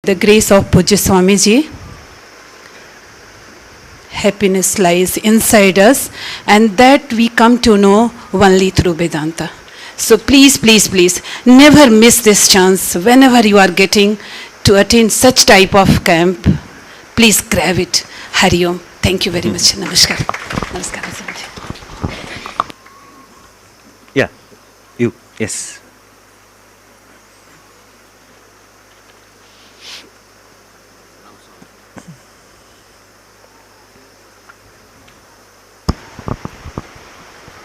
the grace of Pujya Swamiji, happiness lies inside us, and that we come to know only through Vedanta. So please, please, please, never miss this chance. Whenever you are getting to attend such type of camp, please grab it. Hari Om. Thank you very much. Namaskar. Namaskar. Yeah, you, yes.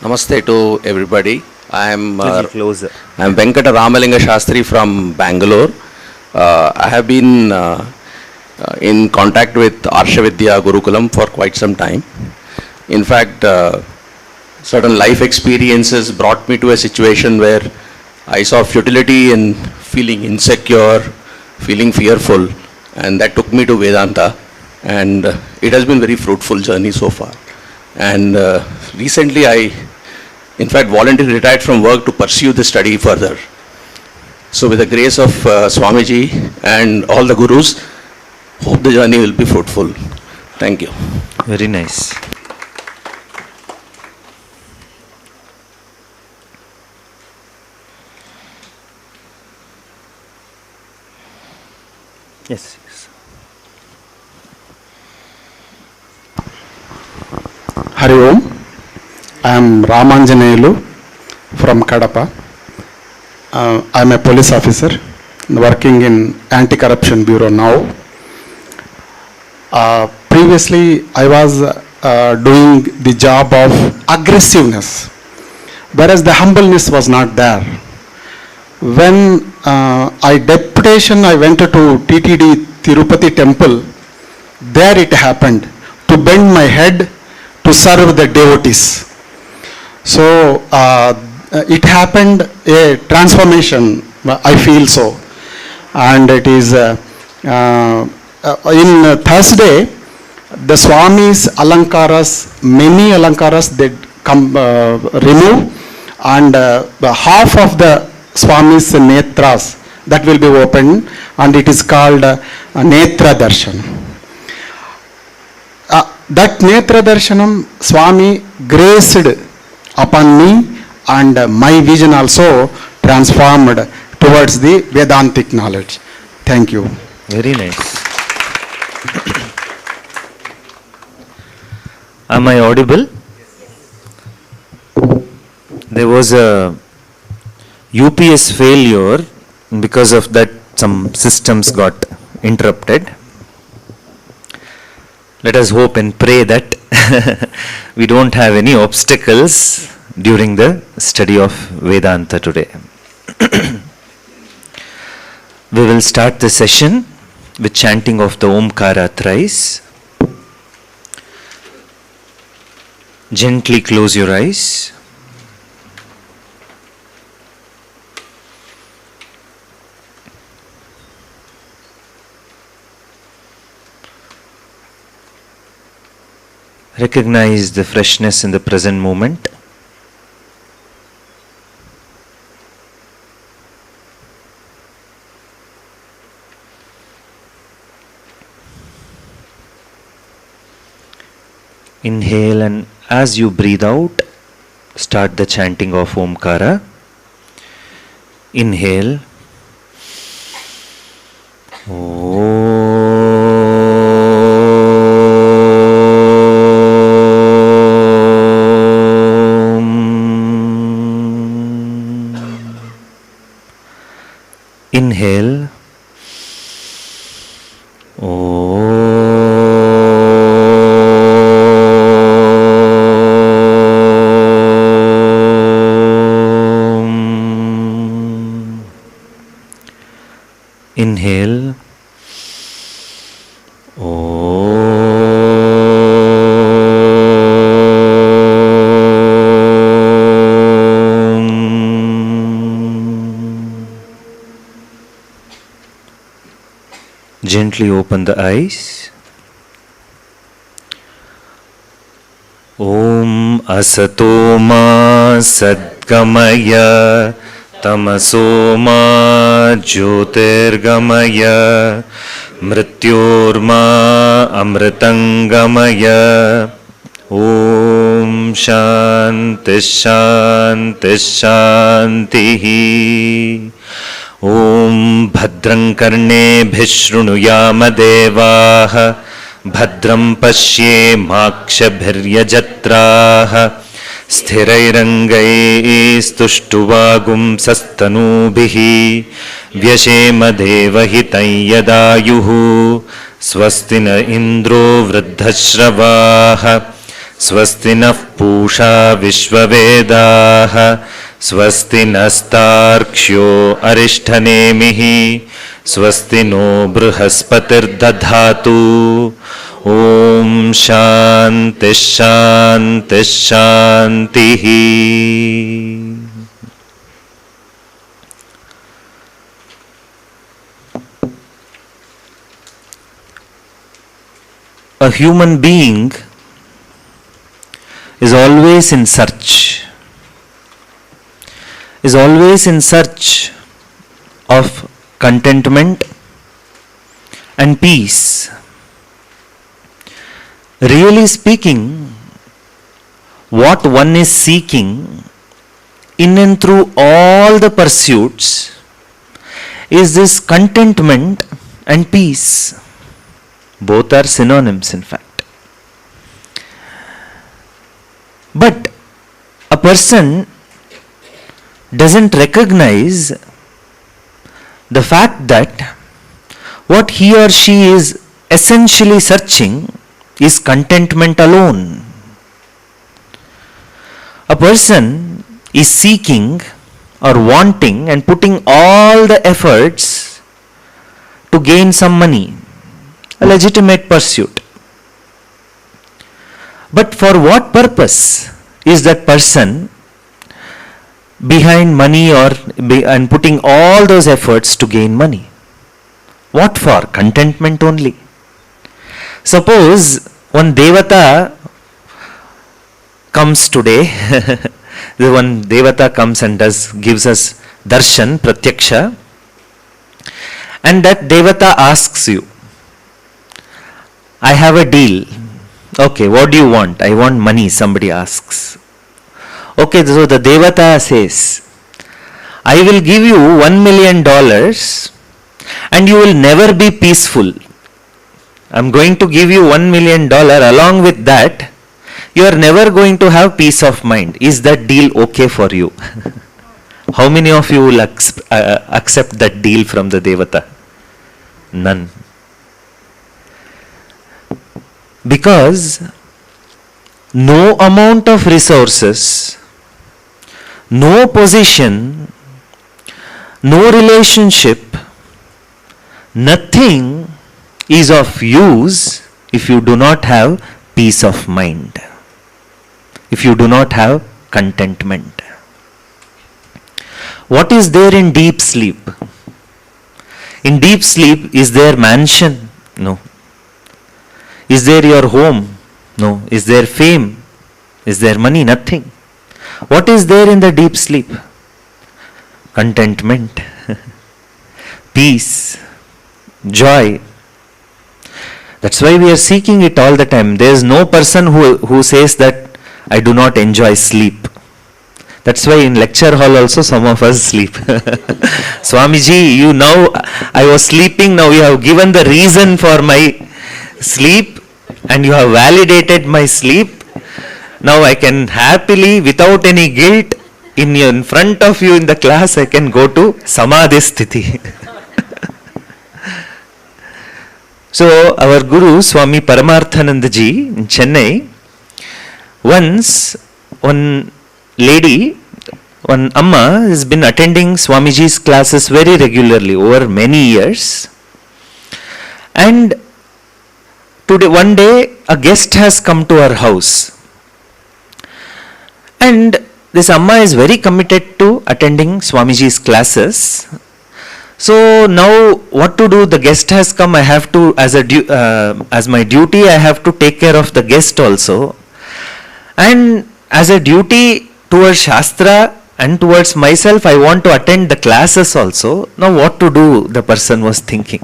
Namaste to everybody. I am closer. I am Venkata Ramalinga Shastri from Bangalore. I have been in contact with Arshavidya Gurukulam for quite some time. In fact, certain life experiences brought me to a situation where I saw futility in feeling insecure, feeling fearful, and that took me to Vedanta. And it has been a very fruitful journey so far. And recently I, in fact, voluntarily retired from work to pursue the study further. So with the grace of Swamiji and all the Gurus, hope the journey will be fruitful. Thank you. Very nice. Yes, yes. Hari Om. I am Ramanjaneyulu from Kadapa. I am a police officer working in Anti-Corruption Bureau now. Previously, I was doing the job of aggressiveness, whereas the humbleness was not there. When I went to TTD Tirupati temple, there it happened, to bend my head to serve the devotees. So it happened a transformation, I feel so. And it is in Thursday, the Swami's alankaras, many alankaras, they come remove, and half of the Swami's netras, that will be opened, and it is called Netra Darshan. That Netra Darshanam, Swami graced upon me, and my vision also transformed towards the Vedantic knowledge. Thank you. Very nice. Am I audible? There was a UPS failure. Because of that, some systems got interrupted. Let us hope and pray that we don't have any obstacles during the study of Vedanta today. We will start the session with chanting of the Omkara thrice. Gently close your eyes. Recognize the freshness in the present moment. Inhale, and as you breathe out, start the chanting of Omkara. Inhale. Inhale. Inhale. Gently open the eyes. Om Asato Ma Sadgamaya तमसो मा ज्योतिर्गमय मृत्योर्मा अमृतंगमय ओम शांति शांति शांति ओम भद्रं कर्णेभिः शृणुयाम देवाः भद्रं पश्येमाक्षभिर्यजत्राः स्थिरैरङ्गैस्तुष्टुवागुंसस्तनूभिः व्यशेम देवहितं यदायुः स्वस्ति न इन्द्रो वृद्धश्रवाः स्वस्ति नः पूषा विश्ववेदाः स्वस्ति नस्तार्क्ष्यो अरिष्ठनेमिः स्वस्ति नो बृहस्पतिर्दधातु ओम शांति शांति शांति। A human being is always in search of contentment and peace. Really speaking, what one is seeking in and through all the pursuits is this contentment and peace. Both are synonyms, in fact. But a person doesn't recognize the fact that what he or she is essentially searching is contentment alone. A person is seeking or wanting and putting all the efforts to gain some money, a legitimate pursuit. But for what purpose is that person behind money and putting all those efforts to gain money? What for? Contentment only. Suppose one Devata comes today, the one Devata comes and gives us darshan, pratyaksha, and that Devata asks you, I have a deal. Okay, what do you want? I want money, somebody asks. Okay, so the Devata says, I will give you $1 million and you will never be peaceful. I'm going to give you $1 million. Along with that, you are never going to have peace of mind. Is that deal okay for you? How many of you will accept that deal from the Devata? None. Because no amount of resources, no position, no relationship, nothing is of use if you do not have peace of mind, if you do not have contentment. What is there in deep sleep? In deep sleep, is there mansion? No. Is there your home? No. Is there fame? Is there money? Nothing. What is there in the deep sleep? Contentment, peace, joy. That's why we are seeking it all the time. There is no person who says that I do not enjoy sleep. That's why in lecture hall also some of us sleep. Swamiji, I was sleeping, now you have given the reason for my sleep and you have validated my sleep. Now I can happily, without any guilt, in front of you in the class, I can go to Samadhi Sthiti. So our Guru, Swami Paramarthananda ji in Chennai, once one lady, one Amma has been attending Swamiji's classes very regularly over many years. And today, one day, a guest has come to her house. And this Amma is very committed to attending Swamiji's classes. So now what to do? The guest has come, I have to, as my duty, I have to take care of the guest also. And as a duty towards Shastra, and towards myself, I want to attend the classes also. Now what to do, the person was thinking.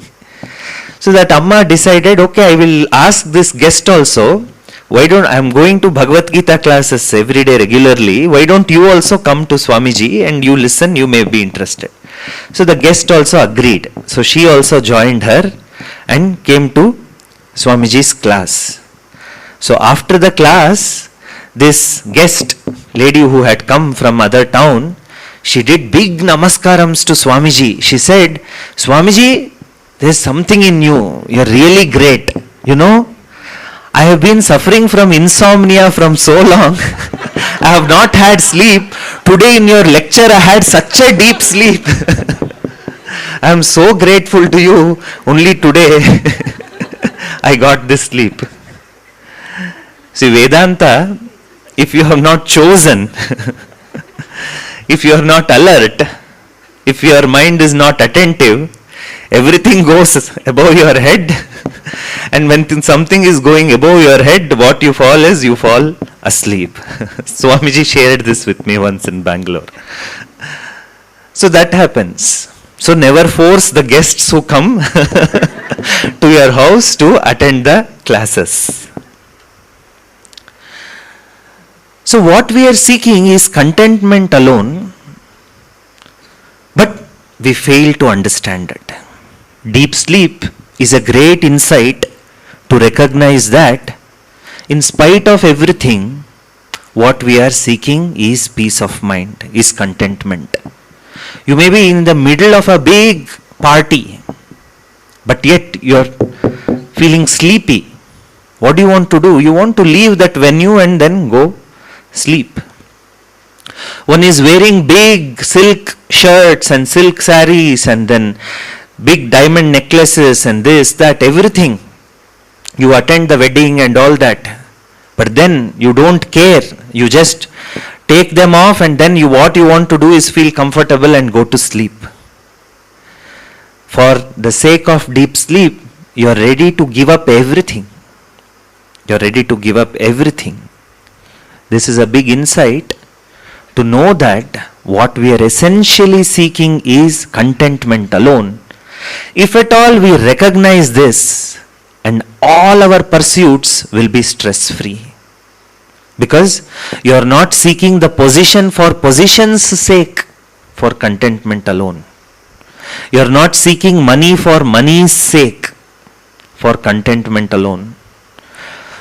So that Amma decided, okay, I will ask this guest also, why don't, I am going to Bhagavad Gita classes every day regularly, why don't you also come to Swamiji and you listen, you may be interested. So the guest also agreed. So she also joined her and came to Swamiji's class. So after the class, this guest, lady who had come from other town, she did big namaskarams to Swamiji. She said, Swamiji, there's something in you. You're really great. You know, I have been suffering from insomnia from so long. I have not had sleep. Today in your lecture, I had such a deep sleep. I am so grateful to you. Only today, I got this sleep. See, Vedanta, if you have not chosen, if you are not alert, if your mind is not attentive, everything goes above your head. And when something is going above your head, what you fall is you fall asleep. Swamiji shared this with me once in Bangalore. So that happens. So never force the guests who come to your house to attend the classes. So what we are seeking is contentment alone, but we fail to understand it. Deep sleep is a great insight to recognize that in spite of everything, what we are seeking is peace of mind, is contentment. You may be in the middle of a big party, but yet you are feeling sleepy. What do you want to do? You want to leave that venue and then go sleep. One is wearing big silk shirts and silk saris and then big diamond necklaces and this, that, everything. You attend the wedding and all that. But then you don't care. You just take them off and then what you want to do is feel comfortable and go to sleep. For the sake of deep sleep, you are ready to give up everything. You are ready to give up everything. This is a big insight to know that what we are essentially seeking is contentment alone. If at all we recognize this, and all our pursuits will be stress-free. Because you are not seeking the position for position's sake for contentment alone. You are not seeking money for money's sake for contentment alone.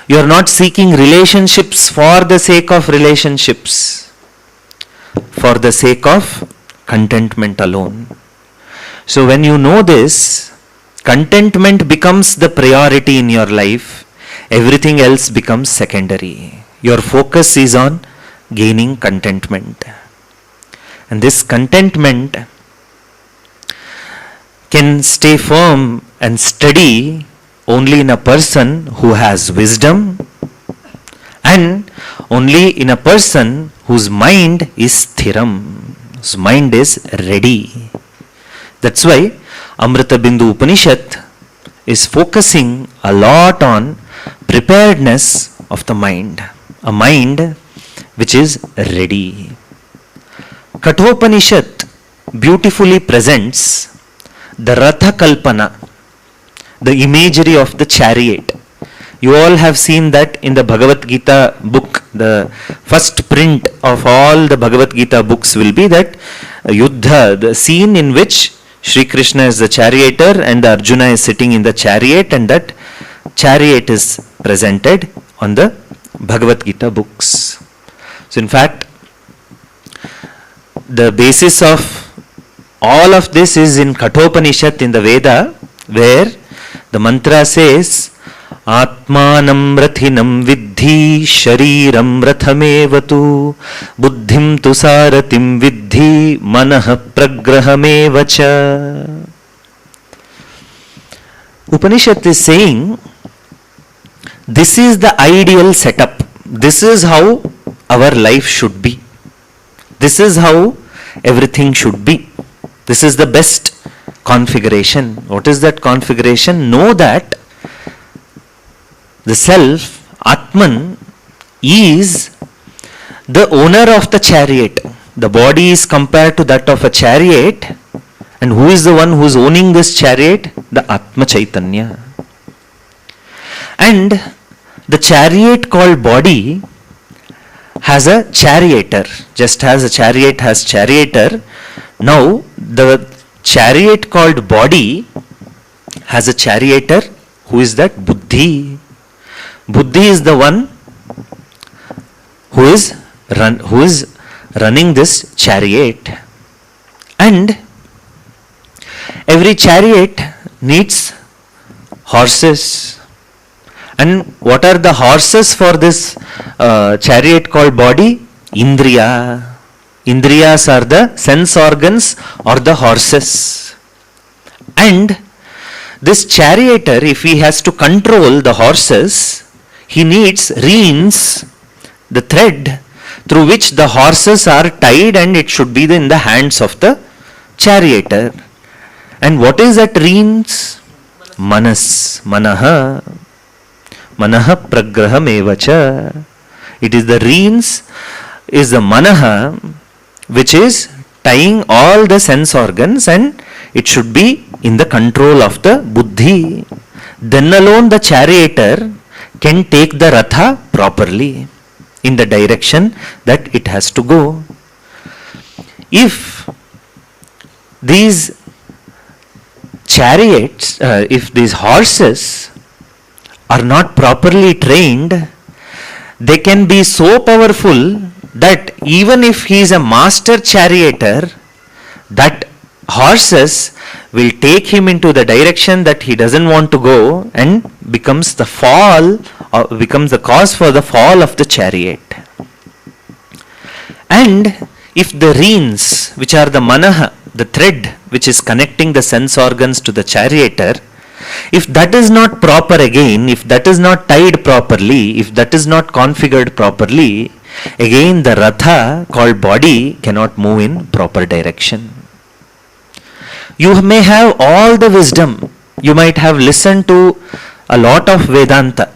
You are not seeking relationships for the sake of relationships, for the sake of contentment alone. So when you know this, contentment becomes the priority in your life. Everything else becomes secondary. Your focus is on gaining contentment. And this contentment can stay firm and steady only in a person who has wisdom and only in a person whose mind is sthiram, whose mind is ready. That's why AMRITABINDHU Upanishad is focusing a lot on preparedness of the mind, a mind which is ready. Kathopanishad beautifully presents the Ratha Kalpana, the imagery of the chariot. You all have seen that in the Bhagavad Gita book. The first print of all the Bhagavad Gita books will be that Yuddha, the scene in which Shri Krishna is the charioteer and Arjuna is sitting in the chariot, and that chariot is presented on the Bhagavad Gita books. So in fact, the basis of all of this is in Kathopanishad in the Veda, where the mantra says, Atmanam rathinam vidhi shariram rathamevatu buddhim tu saratim vidhi manah pragrahamevacha. Upanishad is saying, this is the ideal setup. This is how our life should be. This is how everything should be. This is the best configuration. What is that configuration? Know that the self, Atman, is the owner of the chariot. the body is compared to that of a chariot, and who is the one who is owning this chariot? The Atma Chaitanya. And the chariot called body has a charioteer, just as a chariot has charioteer. Now the chariot called body has a charioteer. Who is that? Buddhi. Buddhi is the one who is running this chariot. And every chariot needs horses. And what are the horses for this chariot called body? Indriya. Indriyas are the sense organs or the horses. And this charioteer, if he has to control the horses, he needs reins, the thread through which the horses are tied, and it should be in the hands of the charioteer. And what is that reins? Manas. Manaha. Manaha pragraham evacha. It is the reins, is the manaha, which is tying all the sense organs, and it should be in the control of the buddhi. Then alone the charioteer can take the ratha properly in the direction that it has to go. If these chariots, if these horses are not properly trained, they can be so powerful that even if he is a master charioteer, that horses will take him into the direction that he doesn't want to go, and becomes the fall, or becomes the cause for the fall of the chariot. And if the reins, which are the manaha, the thread which is connecting the sense organs to the charioteer, if that is not proper again, if that is not tied properly, if that is not configured properly, again the ratha called body cannot move in proper direction. You may have all the wisdom, you might have listened to a lot of Vedanta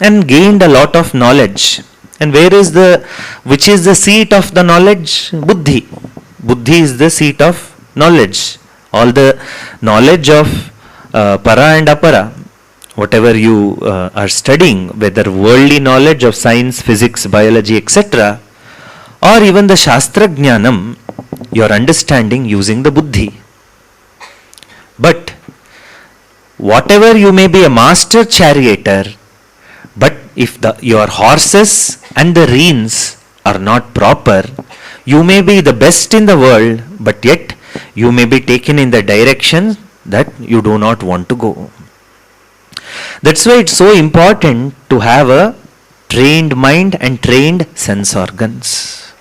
and gained a lot of knowledge. And which is the seat of the knowledge? Buddhi. Buddhi is the seat of knowledge. All the knowledge of para and apara, whatever you are studying, whether worldly knowledge of science, physics, biology, etc., or even the Shastra Jnanam, you are understanding using the buddhi. But whatever you may be a master charioteer, but if your horses and the reins are not proper, you may be the best in the world, but yet you may be taken in the direction that you do not want to go. That's why it's so important to have a trained mind and trained sense organs.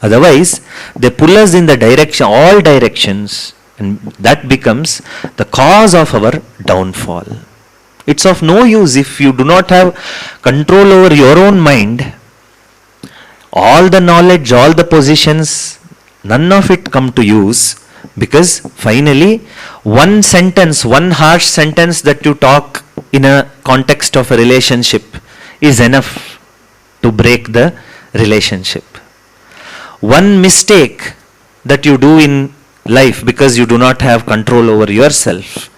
Otherwise, they pull us in the direction, all directions, and that becomes the cause of our downfall. It's of no use if you do not have control over your own mind. All the knowledge, all the positions, none of it come to use, because finally one sentence, one harsh sentence that you talk in a context of a relationship is enough to break the relationship. One mistake that you do in life because you do not have control over yourself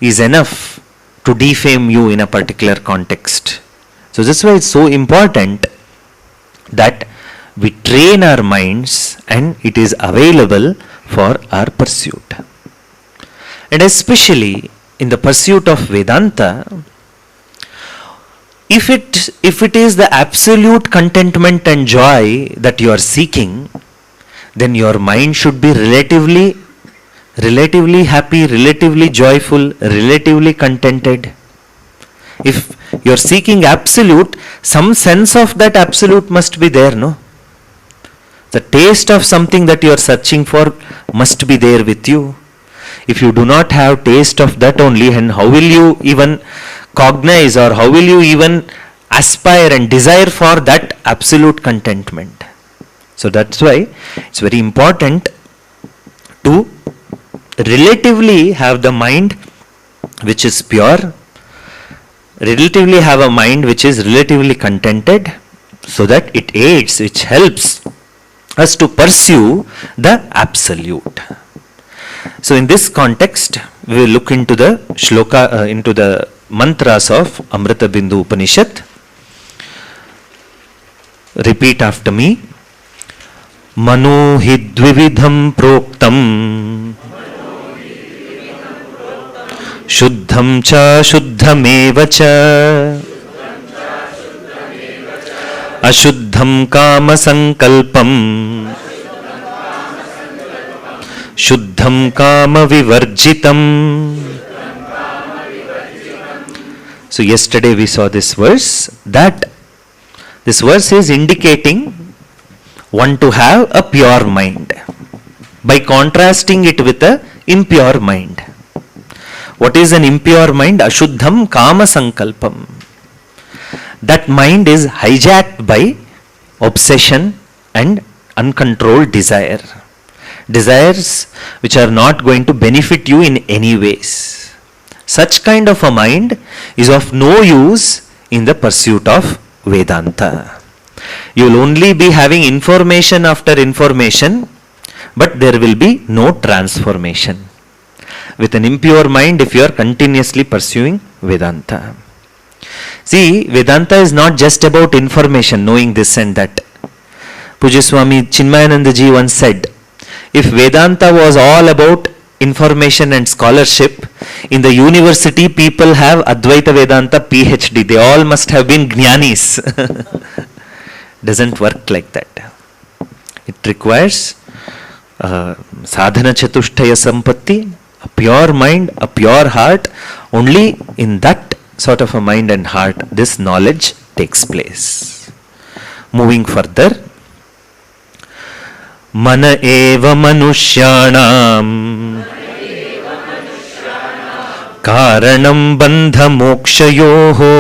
is enough to defame you in a particular context. So that's why it's so important that we train our minds and it is available for our pursuit. And especially in the pursuit of Vedanta, if it is the absolute contentment and joy that you are seeking, then your mind should be relatively happy, relatively joyful, relatively contented. If you are seeking absolute, some sense of that absolute must be there, no? The taste of something that you are searching for must be there with you. If you do not have taste of that only, and how will you even cognize, or how will you even aspire and desire for that absolute contentment? So that's why it's very important to relatively have the mind which is pure, relatively have a mind which is relatively contented, so that it aids, which helps us to pursue the absolute. So in this context, we will look into the shloka, into the mantras of AMRITABINDHU Upanishad. Repeat after me. Mano hi dvividham proktam Shuddham cha shuddhameva cha Ashuddham kama sankalpam Shuddham kama vivarjitam. So yesterday we saw this verse, that this verse is indicating one to have a pure mind by contrasting it with a impure mind. What is an impure mind? Ashuddham kama sankalpam. That mind is hijacked by obsession and uncontrolled desire. Desires which are not going to benefit you in any ways. Such kind of a mind is of no use in the pursuit of Vedanta. You will only be having information after information, but there will be no transformation. With an impure mind, if you are continuously pursuing Vedanta. See, Vedanta is not just about information, knowing this and that. Pujya Swami Chinmayananda ji once said, if Vedanta was all about information and scholarship, in the university people have Advaita Vedanta PhD. They all must have been Jnanis. Doesn't work like that. It requires sadhana chatushtaya sampatti, a pure mind, a pure heart. Only in that sort of a mind and heart this knowledge takes place. Moving further. Mana eva manushyanam karanam bandha mokshayoho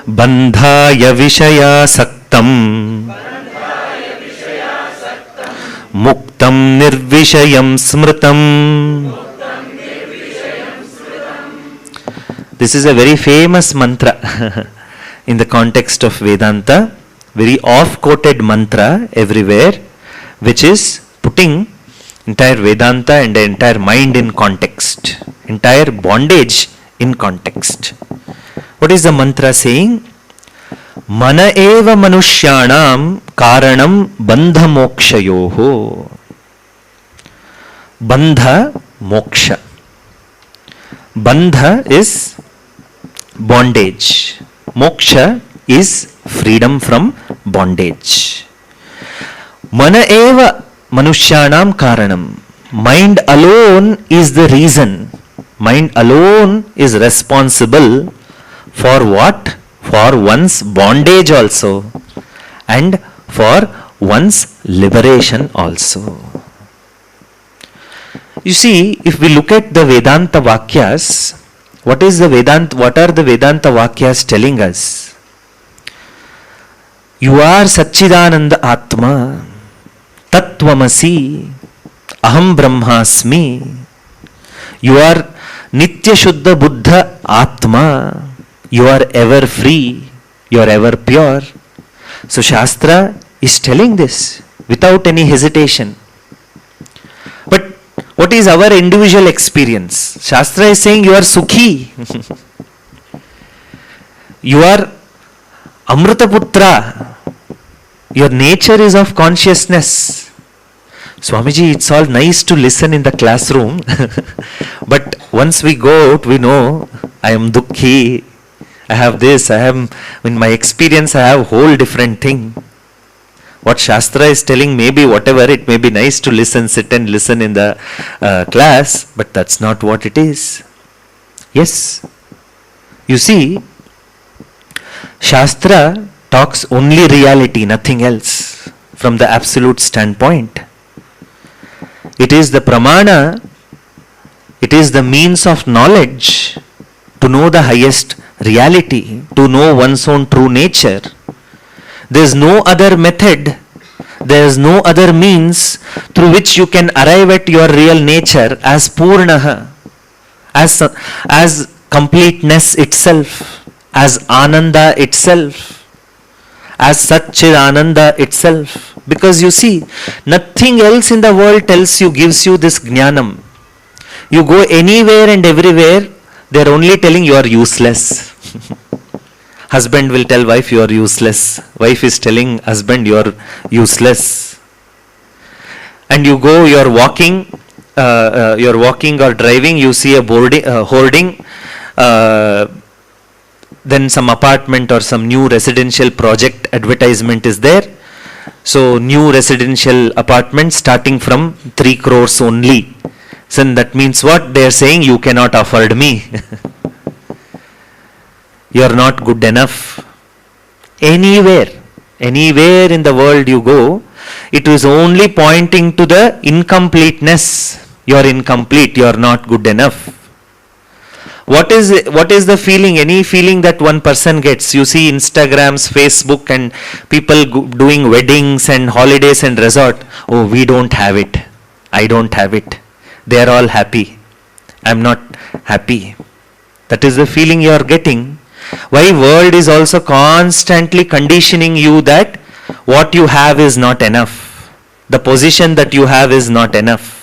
bandhaya vishayasaktam muktam nirvishayam smritam. This is a very famous mantra in the context of Vedanta, very oft-quoted mantra everywhere, which is putting entire Vedanta and the entire mind in context, entire bondage in context. What is the mantra saying? Mana eva manushyanam karanam bandha mokshayoho. Bandha moksha. Bandha is bondage. Moksha is freedom from bondage. Mana eva manushyanam karanam. Mind alone is the reason. Mind alone is responsible for what? For one's bondage also, and for one's liberation also. You see, if we look at the Vedanta Vakyas, what are the Vedanta Vakyas telling us? You are Sachidananda Atma, Tattvamasi, Aham Brahmasmi. You are Nitya Shuddha Buddha Atma. You are ever free. You are ever pure. So Shastra is telling this without any hesitation. But what is our individual experience? Shastra is saying you are Sukhi. You are Amritaputra. Your nature is of consciousness. Swamiji, it's all nice to listen in the classroom. But once we go out, we know I am Dukhi. I have this, in my experience I have a whole different thing. What Shastra is telling, maybe whatever, it may be nice to listen, sit and listen in the class, but that's not what it is. Yes. You see, Shastra talks only reality, nothing else, from the absolute standpoint. It is the pramana, it is the means of knowledge to know the highest reality, to know one's own true nature. There is no other method, there is no other means through which you can arrive at your real nature as Purnaha, as completeness itself, as Ananda itself, as Sachidananda itself. Because you see, nothing else in the world gives you this jnanam. You go anywhere and everywhere, they are only telling you are useless. Husband will tell wife you are useless. Wife is telling husband you are useless. And you go, you are walking or driving, you see a hoarding, then some apartment or some new residential project advertisement is there. So new residential apartment starting from 3 crores only. So that means what? They are saying you cannot afford me. You are not good enough. Anywhere in the world you go, it is only pointing to the incompleteness. You are incomplete, you are not good enough. What is the feeling, any feeling that one person gets? You see Instagrams, Facebook and people doing weddings and holidays and resort. Oh, we don't have it. I don't have it. They are all happy. I am not happy. That is the feeling you are getting. Why world is also constantly conditioning you that what you have is not enough. The position that you have is not enough.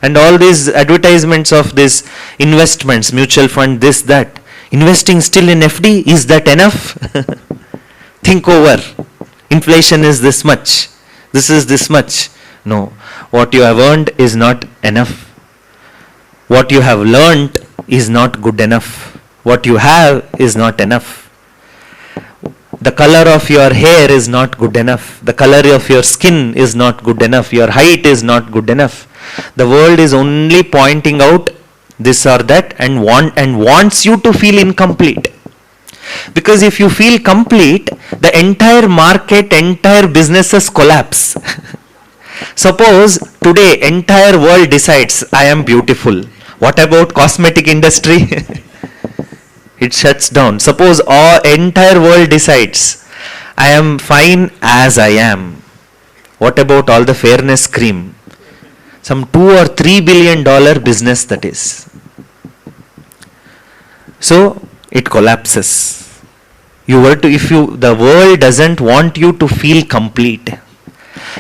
And all these advertisements of this investments, mutual fund, this, that. Investing still in FD, is that enough? Think over. Inflation is this much. This is this much. No. What you have earned is not enough. What you have learned is not good enough. What you have is not enough. The color of your hair is not good enough. The color of your skin is not good enough. Your height is not good enough. The world is only pointing out this or that and wants you to feel incomplete. Because if you feel complete, the entire market, entire businesses collapse. Suppose today entire world decides I am beautiful. What about cosmetic industry? It shuts down. Suppose entire world decides I am fine as I am. What about all the fairness cream? Some $2 or $3 billion business that is. So it collapses. The world doesn't want you to feel complete.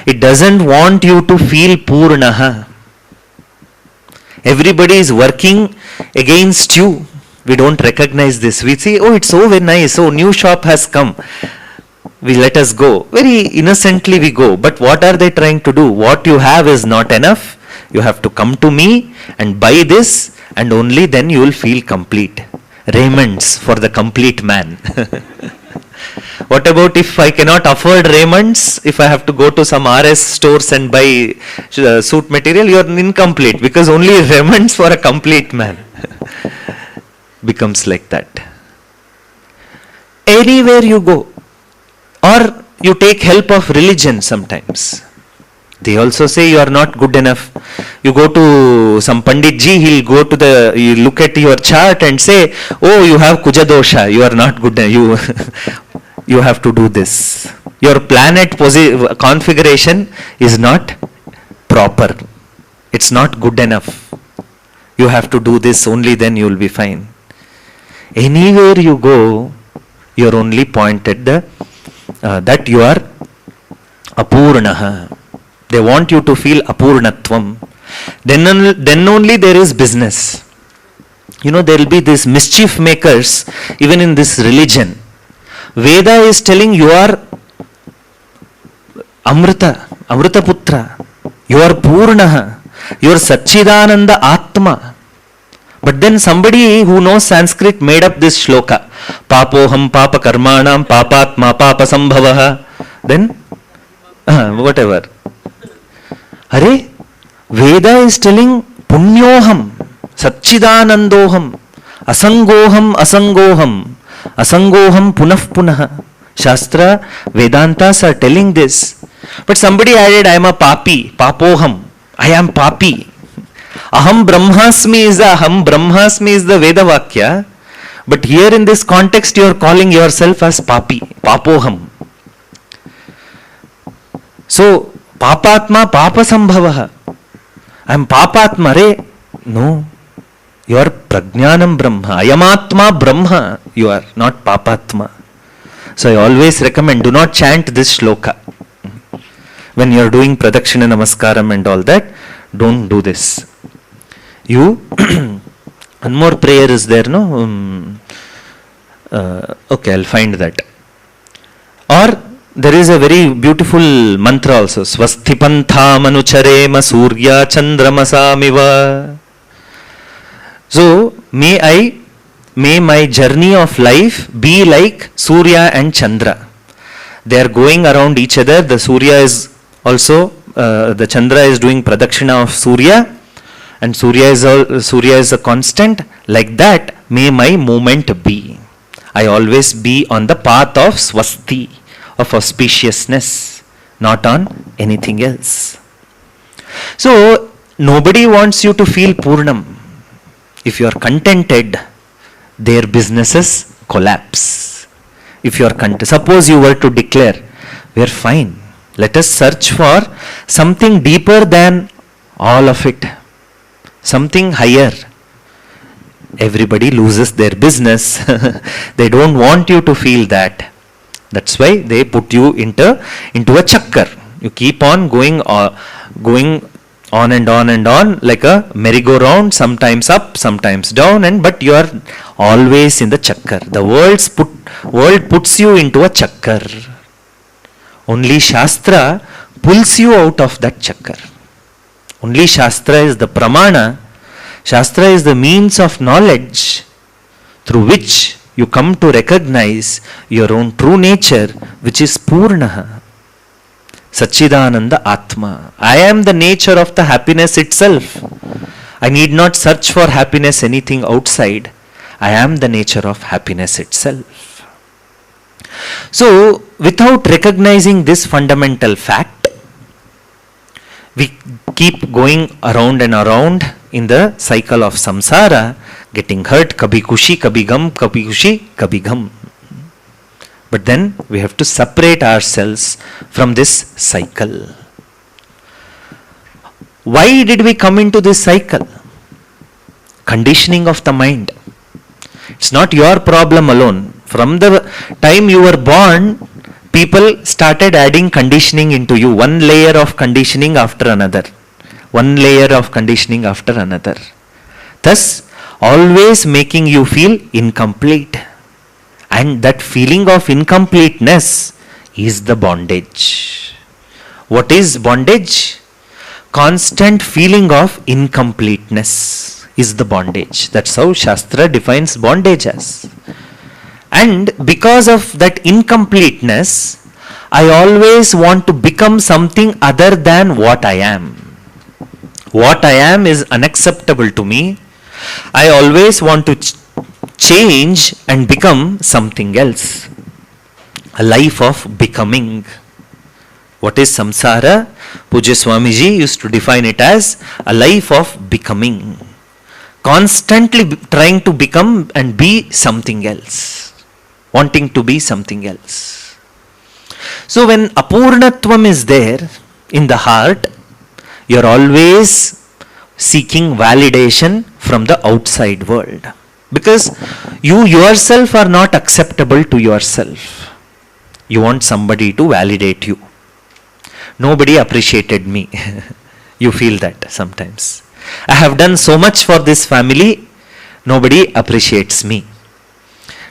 It doesn't want you to feel purnaha. Everybody is working against you. We don't recognize this. We say, oh, it's so very nice. Oh, new shop has come. Let us go. Very innocently we go. But what are they trying to do? What you have is not enough. You have to come to me and buy this, and only then you will feel complete. Raiments for the complete man. What about if I cannot afford raiments? If I have to go to some RS stores and buy suit material, you are incomplete, because only raiments for a complete man. Becomes like that. Anywhere you go, or you take help of religion sometimes. They also say you are not good enough. You go to some Pandit ji, you look at your chart and say, oh, you have Kuja dosha, you are not good enough. You have to do this. Your planet configuration is not proper. It's not good enough. You have to do this, only then you will be fine. Anywhere you go, you are only pointed that you are apurnaha. They want you to feel apurnatvam. Then only there is business. There will be these mischief makers even in this religion. Veda is telling you are Amrita Putra. You are Purnaha. You are Sachidananda Atma. But then somebody who knows Sanskrit made up this shloka. Papoham papa karmanam papatma papa sambhavaha. Then, whatever. Hare, Veda is telling Punyoham, Sachidanandoham, Asangoham, Asangoham punah. Shastra, Vedantas are telling this. But somebody added, I am a papi, papoham. I am papi. Aham Brahmasmi is the Veda Vakya. But here in this context, you are calling yourself as papi, papoham. So, papatma papa sambhavaha. I am papatma, re? No. You are prajnanam brahma. Ayamatma brahma. You are not papatma. So I always recommend, do not chant this shloka. When you are doing Pradakshina Namaskaram and all that, don't do this. You, one more prayer is there, no? Okay, I'll find that. Or there is a very beautiful mantra also. Swastipantha manucharema surya chandramasamiva. So, may my journey of life be like Surya and Chandra. They are going around each other. The Surya is also, the Chandra is doing Pradakshina of Surya, and Surya is a constant. Like that, may my movement be. I always be on the path of Swasti, of auspiciousness, not on anything else. So, nobody wants you to feel Purnam. If you are contented, their businesses collapse. If you are suppose you were to declare, we are fine. Let us search for something deeper than all of it. Something higher. Everybody loses their business. They don't want you to feel that. That's why they put you into a chakkar. You keep on going on and on and on like a merry-go-round, sometimes up, sometimes down, but you are always in the chakkar. The world puts you into a chakkar. Only Shastra pulls you out of that chakkar. Only Shastra is the pramana. Shastra is the means of knowledge through which you come to recognize your own true nature, which is Purnaha. Sachidananda Atma. I am the nature of the happiness itself. I need not search for happiness anything outside. I am the nature of happiness itself. So, without recognizing this fundamental fact, we keep going around and around in the cycle of samsara, getting hurt, kabhi kushi, kabhi gum, kabhi kushi, kabhi gum. But then we have to separate ourselves from this cycle. Why did we come into this cycle? Conditioning of the mind. It's not your problem alone. From the time you were born, people started adding conditioning into you. One layer of conditioning after another. One layer of conditioning after another. Thus, always making you feel incomplete. And that feeling of incompleteness is the bondage. What is bondage? Constant feeling of incompleteness is the bondage. That's how Shastra defines bondage as. And because of that incompleteness, I always want to become something other than what I am. What I am is unacceptable to me. I always want to change and become something else. A life of becoming. What is samsara? Pujya Swamiji used to define it as a life of becoming. Constantly trying to become and be something else. Wanting to be something else. So when apurnatvam is there in the heart, you are always seeking validation from the outside world. Because you yourself are not acceptable to yourself. You want somebody to validate you. Nobody appreciated me. You feel that sometimes. I have done so much for this family, nobody appreciates me.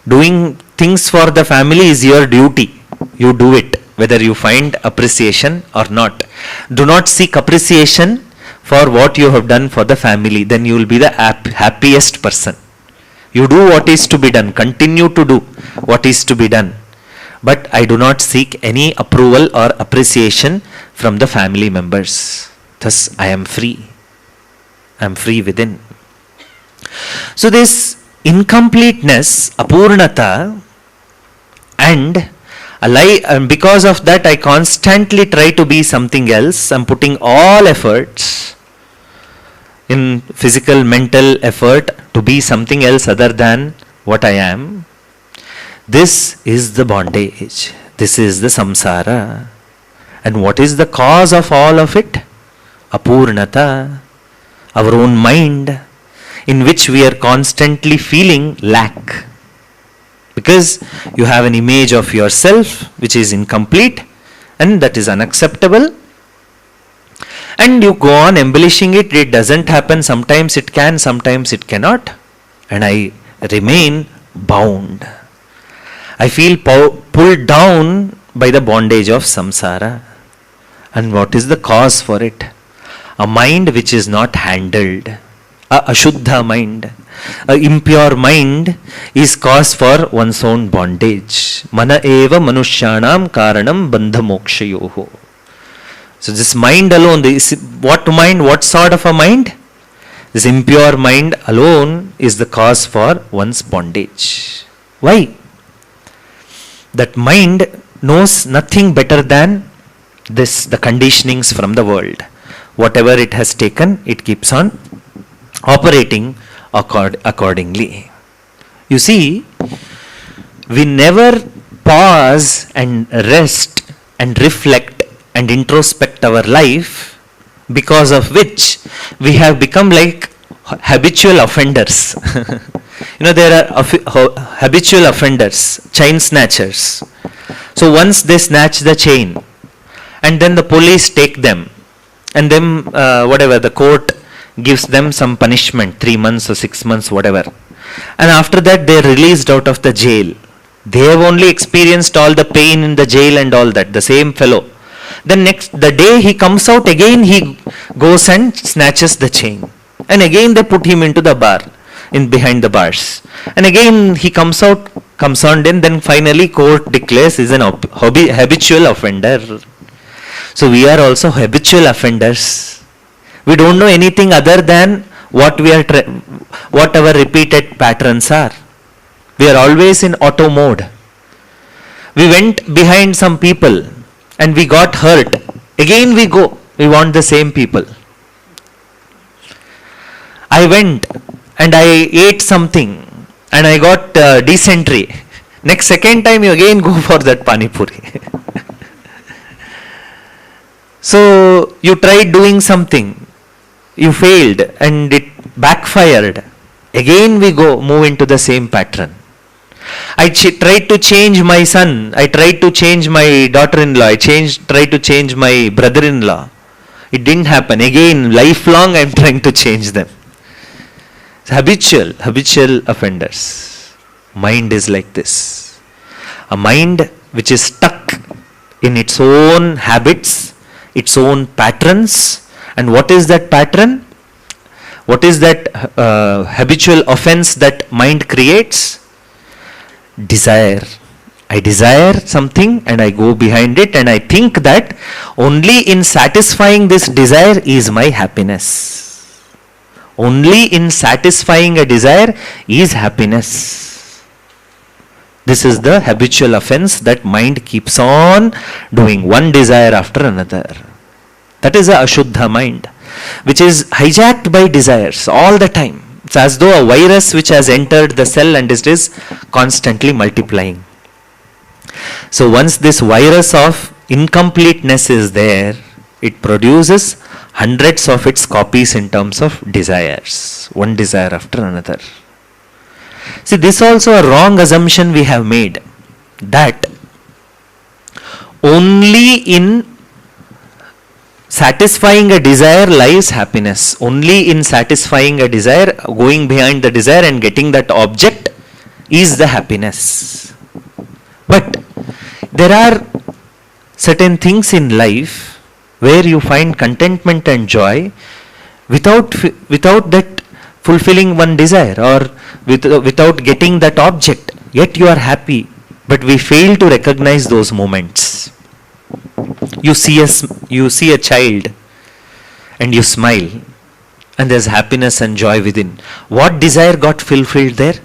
Doing things for the family is your duty. You do it, whether you find appreciation or not. Do not seek appreciation for what you have done for the family. Then you will be the happiest person. You do what is to be done. Continue to do what is to be done. But I do not seek any approval or appreciation from the family members. Thus, I am free. I am free within. So this incompleteness, apurnata, and because of that I constantly try to be something else. I am putting all efforts in physical, mental effort to be something else other than what I am. This is the bondage. This is the samsara. And what is the cause of all of it? Apurnata. Our own mind, in which we are constantly feeling lack. because you have an image of yourself which is incomplete and that is unacceptable, and you go on embellishing it. It doesn't happen. Sometimes it can, sometimes it cannot, and I remain bound. I feel pulled down by the bondage of samsara. And what is the cause for it? A mind which is not handled, a ashuddha mind, a impure mind is cause for one's own bondage. Mana eva manushyanam karanam bandha mokshayoho. So this mind alone, what mind, what sort of a mind? This impure mind alone is the cause for one's bondage. Why? That mind knows nothing better than this, the conditionings from the world. Whatever it has taken, it keeps on operating accordingly. You see, we never pause and rest and reflect and introspect our life, because of which we have become like habitual offenders. There are habitual offenders, chain snatchers. So once they snatch the chain, and then the police take them, and then the court gives them some punishment, 3 months or 6 months, whatever. And after that they are released out of the jail. They have only experienced all the pain in the jail and all that, the same fellow. Then the day he comes out, again he goes and snatches the chain. And again they put him into the bar, behind the bars. And again he comes out, comes on in, then finally court declares is an habitual offender. So we are also habitual offenders. We don't know anything other than what what our repeated patterns are. We are always in auto mode. We went behind some people and we got hurt. Again we go. We want the same people. I went and I ate something and I got dysentery. Next second time you again go for that pani puri. So you tried doing something, you failed and it backfired. Again we move into the same pattern. I tried to change my son, I tried to change my daughter-in-law, I tried to change my brother-in-law. It didn't happen. Again, lifelong I am trying to change them. Habitual offenders. Mind is like this. A mind which is stuck in its own habits, its own patterns. And what is that pattern? What is that habitual offense that mind creates? Desire. I desire something and I go behind it and I think that only in satisfying this desire is my happiness. Only in satisfying a desire is happiness. This is the habitual offense that mind keeps on doing, one desire after another. That is a ashuddha mind, which is hijacked by desires all the time. It's as though a virus which has entered the cell and it is constantly multiplying. So once this virus of incompleteness is there, it produces hundreds of its copies in terms of desires, one desire after another. See, this is also a wrong assumption we have made, that only in satisfying a desire lies happiness. Only in satisfying a desire, going behind the desire and getting that object is the happiness. But there are certain things in life where you find contentment and joy without that fulfilling one desire or without getting that object. Yet you are happy, but we fail to recognize those moments. You see a child and you smile and there's happiness and joy within. What desire got fulfilled there?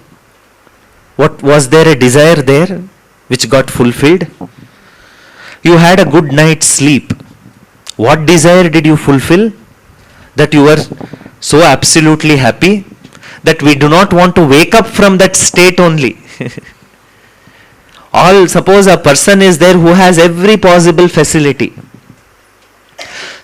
What was there a desire there which got fulfilled? You had a good night's sleep. What desire did you fulfill? That you were so absolutely happy that we do not want to wake up from that state only. Suppose a person is there who has every possible facility.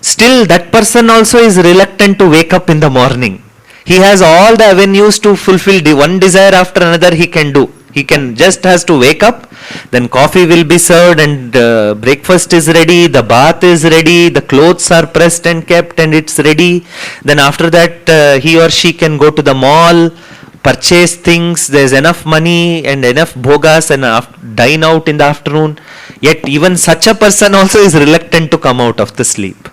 Still that person also is reluctant to wake up in the morning. He has all the avenues to fulfill one desire after another he can do. He can just has to wake up, then coffee will be served and breakfast is ready, the bath is ready, the clothes are pressed and kept and it's ready. Then after that he or she can go to the mall, purchase things, there's enough money and enough bhogas and dine out in the afternoon. Yet even such a person also is reluctant to come out of the sleep.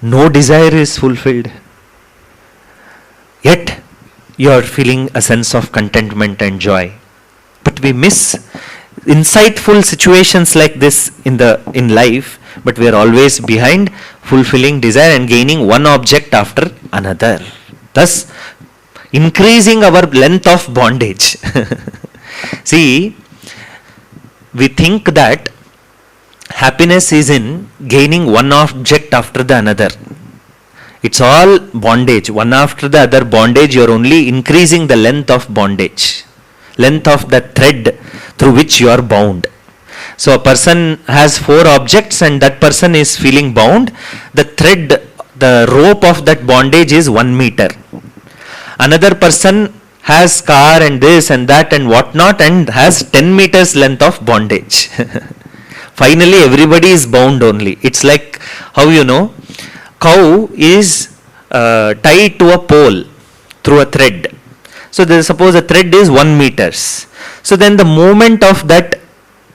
No desire is fulfilled. Yet you are feeling a sense of contentment and joy. But we miss insightful situations like this in life, but we are always behind fulfilling desire and gaining one object after another, thus increasing our length of bondage. See, we think that happiness is in gaining one object after the another. It's all bondage. One after the other bondage, you're only increasing the length of bondage. Length of the thread through which you are bound. So a person has 4 objects and that person is feeling bound. The thread, the rope of that bondage is 1 meter. Another person has car and this and that and whatnot and has 10 meters length of bondage. Finally, everybody is bound only. It's like how cow is tied to a pole through a thread. So suppose a thread is 1 meters. So then the movement of that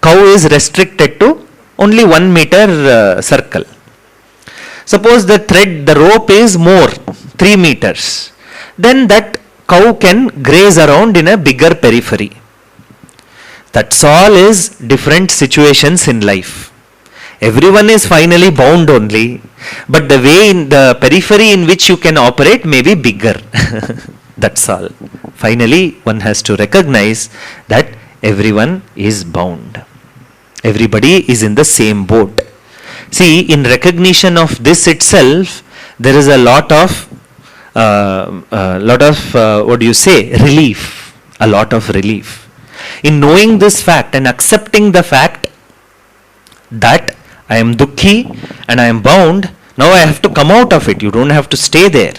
cow is restricted to only 1 meter circle. Suppose the rope is more, 3 meters. Then that cow can graze around in a bigger periphery. That's all is different situations in life. Everyone is finally bound only, but the way in the periphery in which you can operate may be bigger. That's all. Finally, one has to recognize that everyone is bound. Everybody is in the same boat. See, in recognition of this itself, there is a lot of relief. A lot of relief. In knowing this fact and accepting the fact that I am dukkhi and I am bound, now I have to come out of it. You don't have to stay there.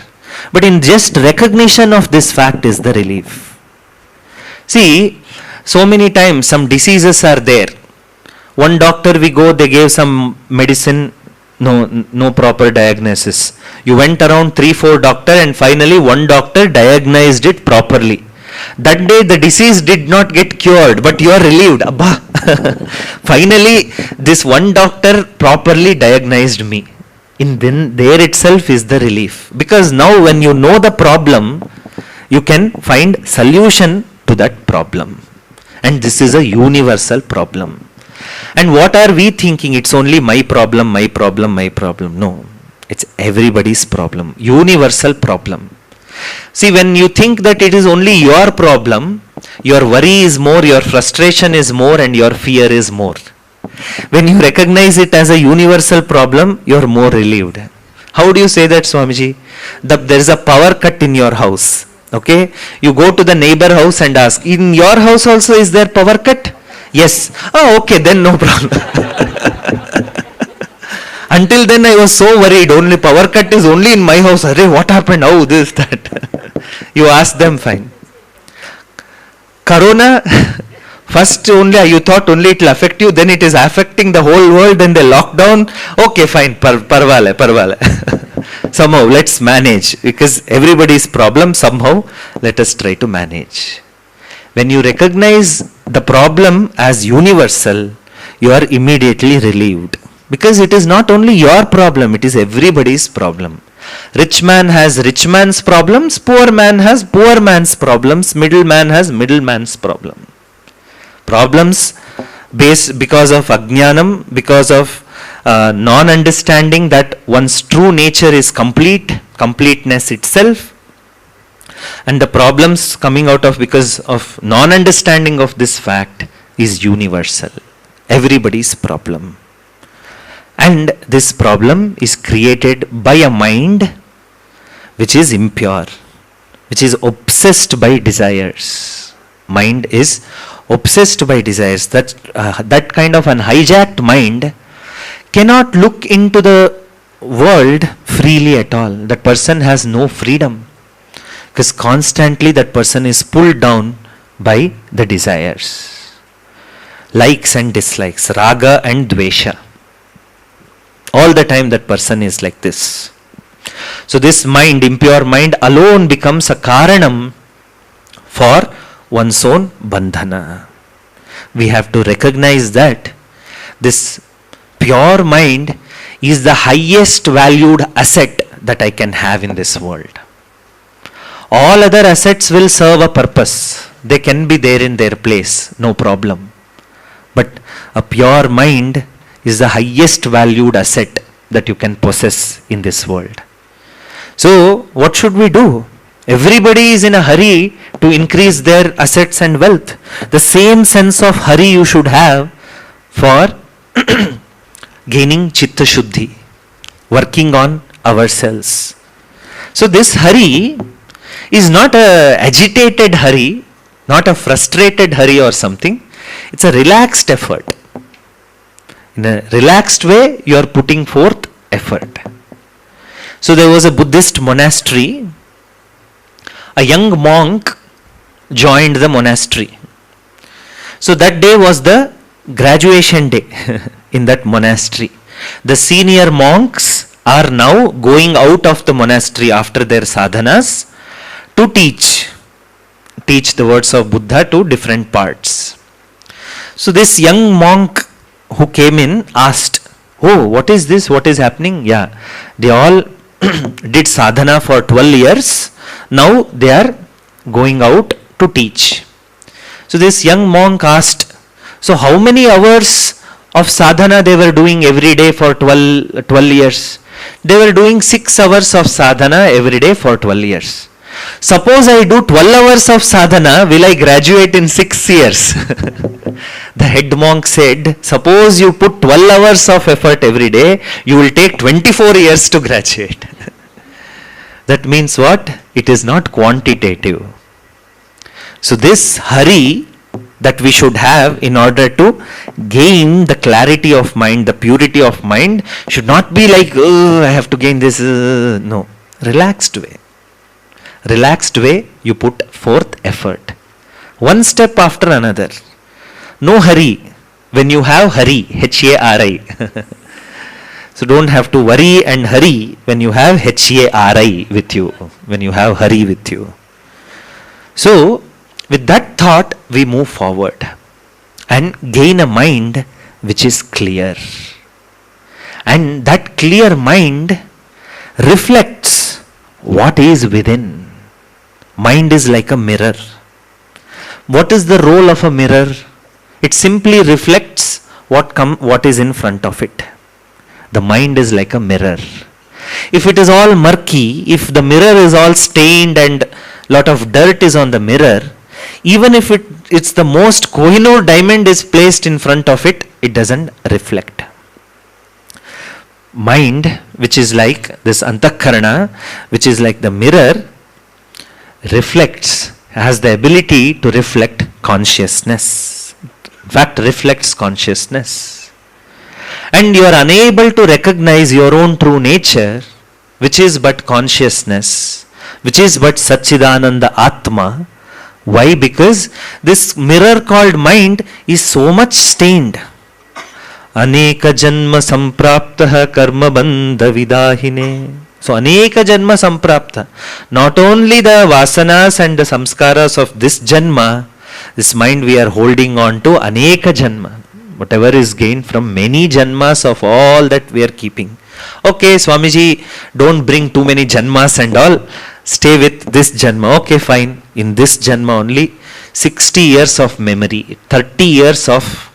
But in just recognition of this fact is the relief. See, so many times some diseases are there. One doctor we go, they gave some medicine, no proper diagnosis. You went around 3-4 doctors and finally one doctor diagnosed it properly. That day the disease did not get cured, but you are relieved. Abba, finally this one doctor properly diagnosed me. Then there itself is the relief. Because now when you know the problem, you can find solution to that problem. And this is a universal problem. And what are we thinking? It's only my problem, my problem, my problem. No, it's everybody's problem. Universal problem. See, when you think that it is only your problem, your worry is more, your frustration is more, and your fear is more. When you recognize it as a universal problem, you are more relieved. How do you say that, Swamiji? There is a power cut in your house. Okay? You go to the neighbor house and ask, in your house also is there power cut? Yes. Oh, okay, then no problem. Until then I was so worried, only power cut is only in my house. Array, what happened? Oh, this, that. You ask them, fine. Corona, first only you thought only it will affect you, then it is affecting the whole world, then they lock down. Okay, fine, parvale. Somehow, let's manage. Because everybody's problem, somehow, let us try to manage. When you recognize the problem as universal, you are immediately relieved. Because it is not only your problem, it is everybody's problem. Rich man has rich man's problems, poor man has poor man's problems, middle man has middle man's problem. Problems based because of ajnanam, because of non-understanding that one's true nature is completeness itself. And the problems coming out of because of non-understanding of this fact is universal. Everybody's problem. And this problem is created by a mind which is impure, which is obsessed by desires. Mind is obsessed by desires. That kind of an hijacked mind cannot look into the world freely at all. That person has no freedom. Because constantly that person is pulled down by the desires. Likes and dislikes, raga and dvesha. All the time that person is like this. So this mind, impure mind alone becomes a karanam for one's own bandhana. We have to recognize that this pure mind is the highest valued asset that I can have in this world. All other assets will serve a purpose. They can be there in their place, no problem. But a pure mind is the highest valued asset that you can possess in this world. So, what should we do? Everybody is in a hurry to increase their assets and wealth. The same sense of hurry you should have for gaining chitta shuddhi, working on ourselves. So this hurry is not a agitated hurry, not a frustrated hurry or something. It's a relaxed effort. In a relaxed way, you are putting forth effort. So there was a Buddhist monastery. A young monk joined the monastery. So that day was the graduation day in that monastery. The senior monks are now going out of the monastery after their sadhanas to teach the words of Buddha to different parts. So this young monk who came in asked, "Oh, what is this? What is happening?" Yeah, they all did sadhana for 12 years. Now they are going out to teach. So this young monk asked, so how many hours of sadhana they were doing every day for 12 years? They were doing 6 hours of sadhana every day for 12 years. Suppose I do 12 hours of sadhana, will I graduate in 6 years? The head monk said, suppose you put 12 hours of effort every day, you will take 24 years to graduate. That means what? It is not quantitative. So this hurry that we should have in order to gain the clarity of mind, the purity of mind, should not be like, oh, I have to gain this. No, relaxed way. Relaxed way, you put forth effort. One step after another. No hurry. When you have hurry, H-A-R-I. So don't have to worry and hurry when you have H-A-R-I with you. When you have hurry with you. So, with that thought, we move forward and gain a mind which is clear. And that clear mind reflects what is within. Mind is like a mirror. What is the role of a mirror? It simply reflects what is in front of it. The mind is like a mirror. If it is all murky, if the mirror is all stained and lot of dirt is on the mirror, even if it's the most Kohinoor diamond is placed in front of it, it doesn't reflect. Mind, which is like this antakarana, which is like the mirror, reflects, has the ability to reflect consciousness. In fact, reflects consciousness. And you are unable to recognize your own true nature, which is but consciousness, which is but Sachidananda Atma. Why? Because this mirror called mind is so much stained. Aneka janma sampraptah karma bandha vidahine. So aneka janma samprapta. Not only the vasanas and the samskaras of this janma, this mind we are holding on to aneka janma. Whatever is gained from many janmas of all that we are keeping. Okay, Swamiji, don't bring too many janmas and all. Stay with this janma. Okay, fine. In this janma only 60 years of memory, 30 years of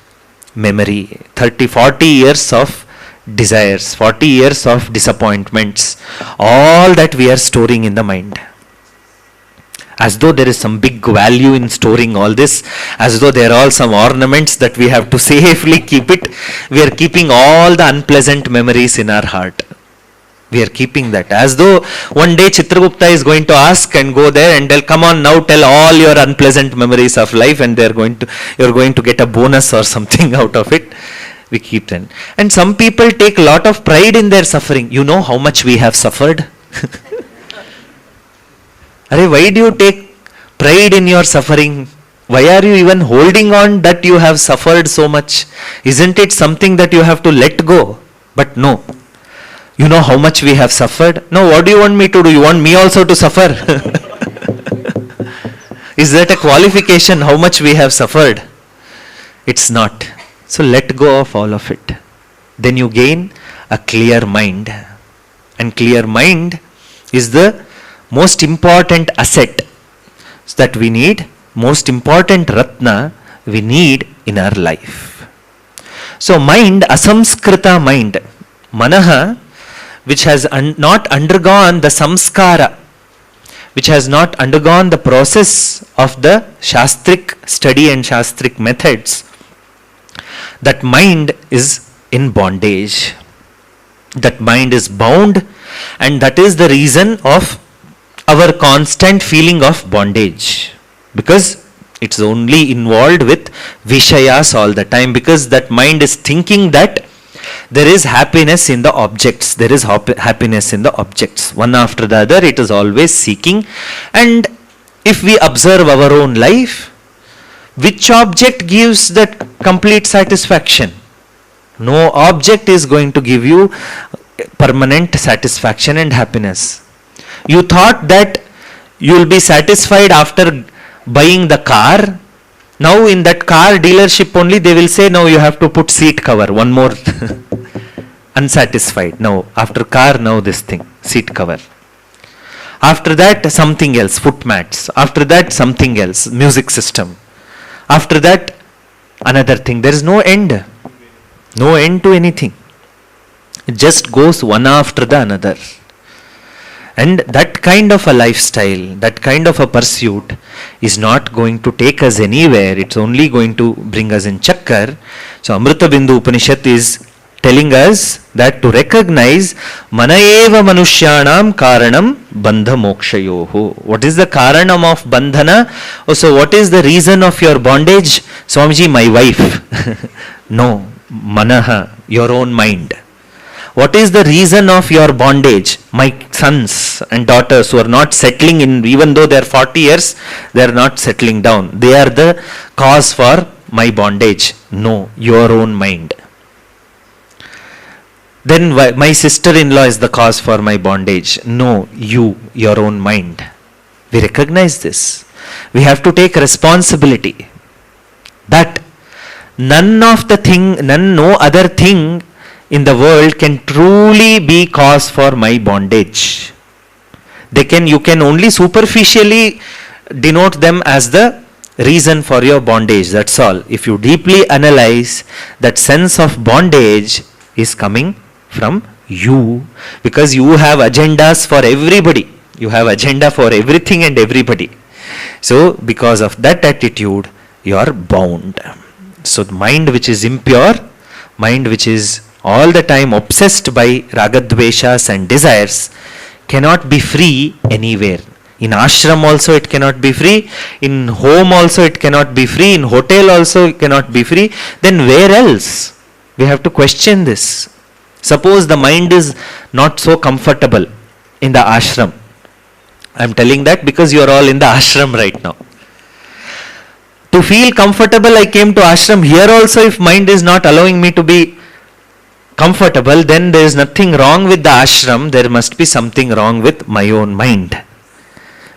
memory, 40 years of desires, 40 years of disappointments. All that we are storing in the mind. As though there is some big value in storing all this, as though there are all some ornaments that we have to safely keep it. We are keeping all the unpleasant memories in our heart. We are keeping that. As though one day Chitragupta is going to ask and go there and tell, come on now, tell all your unpleasant memories of life, and you're going to get a bonus or something out of it. We keep them. And some people take a lot of pride in their suffering. You know how much we have suffered? Why do you take pride in your suffering? Why are you even holding on that you have suffered so much? Isn't it something that you have to let go? But no. You know how much we have suffered? No, what do you want me to do? You want me also to suffer? Is that a qualification, how much we have suffered? It's not. So let go of all of it. Then you gain a clear mind. And clear mind is the most important asset that we need, most important ratna we need in our life. So mind, asamskrita mind, manaha, which has not undergone the samskara, which has not undergone the process of the shastric study and shastric methods, that mind is in bondage. That mind is bound, and that is the reason of our constant feeling of bondage, because it's only involved with vishayas all the time, because that mind is thinking that there is happiness in the objects, there is happiness in the objects, one after the other it is always seeking. And if we observe our own life, which object gives that complete satisfaction? No object is going to give you permanent satisfaction and happiness. You thought that you will be satisfied after buying the car. Now in that car dealership only they will say, now you have to put seat cover, one more. Unsatisfied. Now after car, now this thing, seat cover. After that something else, foot mats. After that something else, music system. After that another thing. There is no end. No end to anything. It just goes one after the another. And that kind of a lifestyle, that kind of a pursuit is not going to take us anywhere. It's only going to bring us in chakkar. So AMRITABINDHU Upanishad is telling us that to recognize mana eva manushyanam karanam bandha mokshayoho. What is the karanam of bandhana? So what is the reason of your bondage? Swamiji, my wife. No, manaha, your own mind. What is the reason of your bondage? My sons and daughters who are not settling in, even though they are 40 years, they are not settling down. They are the cause for my bondage. No, your own mind. Then my sister-in-law is the cause for my bondage. No, your own mind. We recognize this. We have to take responsibility that no other thing in the world can truly be cause for my bondage. You can only superficially denote them as the reason for your bondage. That's all. If you deeply analyze, that sense of bondage is coming from you, because you have agendas for everybody. You have agenda for everything and everybody. So because of that attitude, you are bound. So the mind which is impure, mind which is all the time obsessed by ragadveshas and desires, cannot be free anywhere. In ashram also it cannot be free, in home also it cannot be free, in hotel also it cannot be free. Then where else? We have to question this. Suppose the mind is not so comfortable in the ashram. I am telling that because you are all in the ashram right now. To feel comfortable, I came to ashram. Here also, if mind is not allowing me to be comfortable, then there is nothing wrong with the ashram. There must be something wrong with my own mind.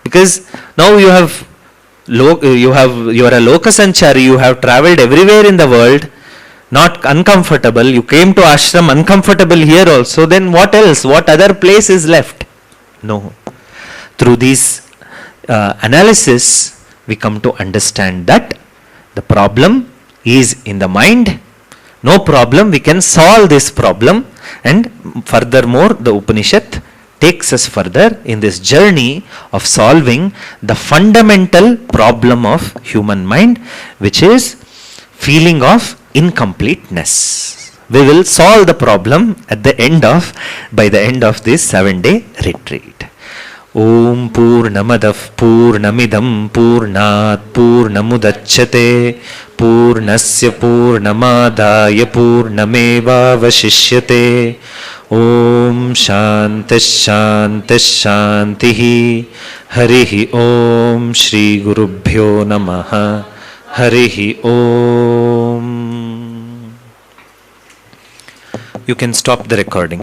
Because now you are a lokasanchari, you have travelled everywhere in the world, not uncomfortable. You came to ashram uncomfortable here also. Then what else? What other place is left? No. Through these analysis, we come to understand that the problem is in the mind. No problem, we can solve this problem. And furthermore, the Upanishad takes us further in this journey of solving the fundamental problem of human mind, which is feeling of incompleteness. We will solve the problem by the end of this 7-day retreat. Om Purnamadav Purnamidam Purnat Purnamudachyate Purnasya Purnamadaya Purnameva Vashishyate. Om Shanti Shanti Shanti Harihi Om Shri Gurubhyo Namaha. Harihi Om. You can stop the recording.